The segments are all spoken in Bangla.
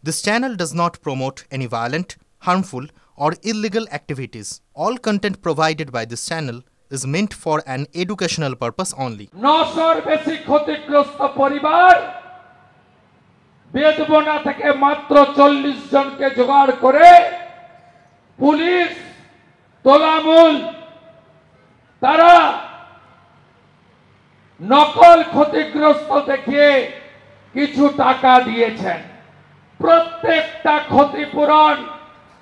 This channel does not promote any violent, harmful, or illegal activities. All content provided by this channel is meant for an educational purpose only. 900 বেশি ক্ষতিগ্রস্ত পরিবার বেদবনা থেকে মাত্র 40 জনকে জোগাড় করে পুলিশ তোলামূল তারা নকল ক্ষতিগ্রস্ত দেখিয়ে কিছু টাকা দিয়েছেন। প্রত্যেকটা ক্ষতিপূরণ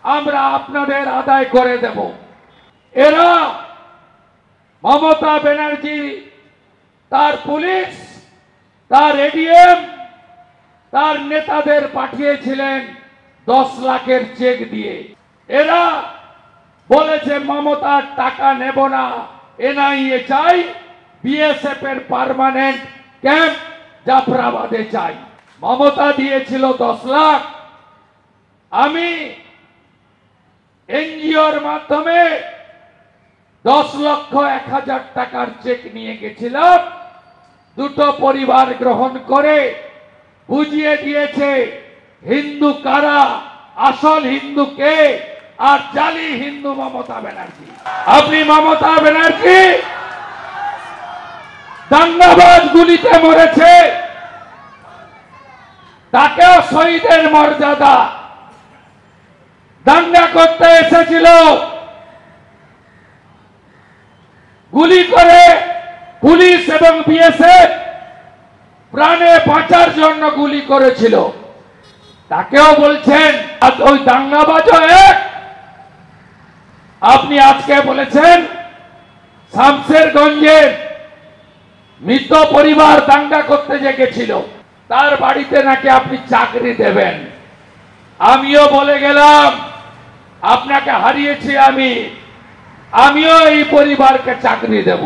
আমরা আপনাদের আদায় করে দেব। এরা মমতা ব্যানার্জি তার পুলিশ তার এডিএম তার নেতাদের পাঠিয়েছিলেন 10 লাখের চেক দিয়ে। এরা বলেছে মমতার টাকা নেব না, এনআইএ চাই, বিএসএফ এর পার্মানেন্ট ক্যাম্প জাফরাবাদে চাই। মমতা দিয়েছিল 10 লাখ। আমি এনজিওর মাধ্যমে 10,01,000 টাকার চেক নিয়ে গেছিলাম। দুটো পরিবার গ্রহণ করে বুঝিয়ে দিয়েছে হিন্দু কারা, আসল হিন্দু কে, আর জালি হিন্দু মমতা ব্যানার্জি। আপনি মমতা ব্যানার্জি দাঙ্গাবাজ গুলিতে মরেছে, তাকেও শহীদের মর্যাদা। দাঙ্গা করতে এসেছিল, গুলি করে পুলিশ এবং বিএসএফ প্রাণে বাঁচার জন্য গুলি করেছিল, তাকেও বলছেন ওই দাঙ্গাবাজও এক। আপনি আজকে বলেছেন শামশেরগঞ্জের মৃত পরিবার দাঙ্গা করতে যে গেছিল তার বাড়িতে নাকি আপনি চাকরি দেবেন। আমিও বলে গেলাম আপনাকে হারিয়েছি আমিও এই পরিবারকে চাকরি দেব।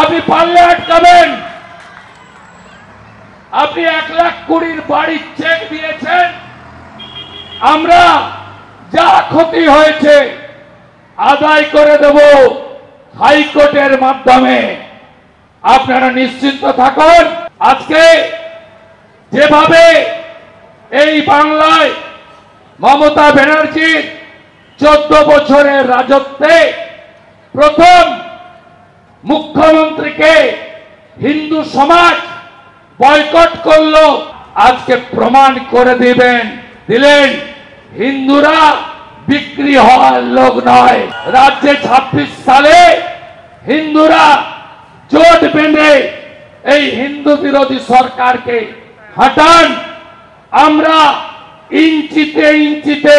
আপনি পারলে আটকাবেন। আপনি 1,20,000 বাড়ির চেক দিয়েছেন। আমরা যা ক্ষতি হয়েছে আদায় করে দেব হাইকোর্টের মাধ্যমে। আপনারা নিশ্চিন্ত থাকুন। আজকে যেভাবে এই বাংলায় মমতা ব্যানার্জির 14 বছরের রাজত্বে প্রথম মুখ্যমন্ত্রীকে হিন্দু সমাজ বয়কট করলো, আজকে প্রমাণ করে দিলেন হিন্দুরা বিক্রি হওয়ার লোক নয়। রাজ্যে 26 সালে হিন্দুরা জোট বেঁধে এই হিন্দু বিরোধী সরকারকে হটান। আমরা ইঞ্চিতে ইঞ্চিতে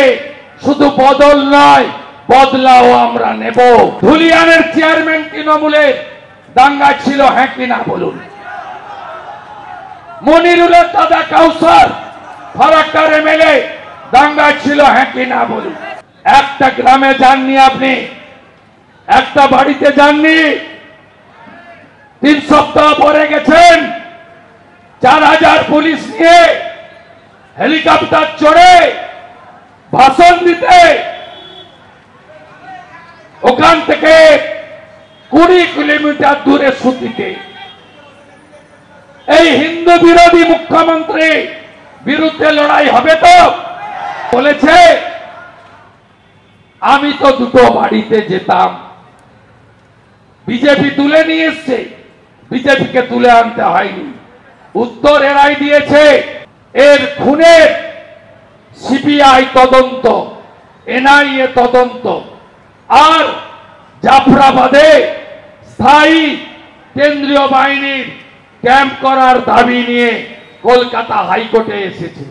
শুধু বদল নয় বদলাও আমরা নেব। ধুলিয়ানের চেয়ারম্যান তৃণমূলের দাঙ্গা ছিল, হ্যাঁ কিনা বলুন? মনিরুলের দাদা কাউসার ফারাক্কার এমএলএ দাঙ্গা ছিল, হ্যাঁ কিনা বলুন? একটা গ্রামে যাননি আপনি, একটা বাড়িতে যাননি। 3 সপ্তাহ পরে গেছেন 4,000 পুলিশ নিয়ে হেলিকপ্টার চড়ে ভাষণ দিতে। ওখান থেকে 20 কিলোমিটার দূরে সুতিতে এই হিন্দু বিরোধী মুখ্যমন্ত্রী বিরুদ্ধে লড়াই হবে তো বলেছে। আমি তো দুটো বাড়িতে যেতাম, বিজেপি তুলে নিয়ে এসছে, বিজেপিকে তুলে আনতে হয়নি। উত্তর এরাই দিয়েছে। এর খুনের সিবিআই তদন্ত, এনআইএ তদন্ত, আর জাফরাবাদে স্থায়ী কেন্দ্রীয় বাহিনীর ক্যাম্প করার দাবি নিয়ে কলকাতা হাইকোর্টে এসেছে।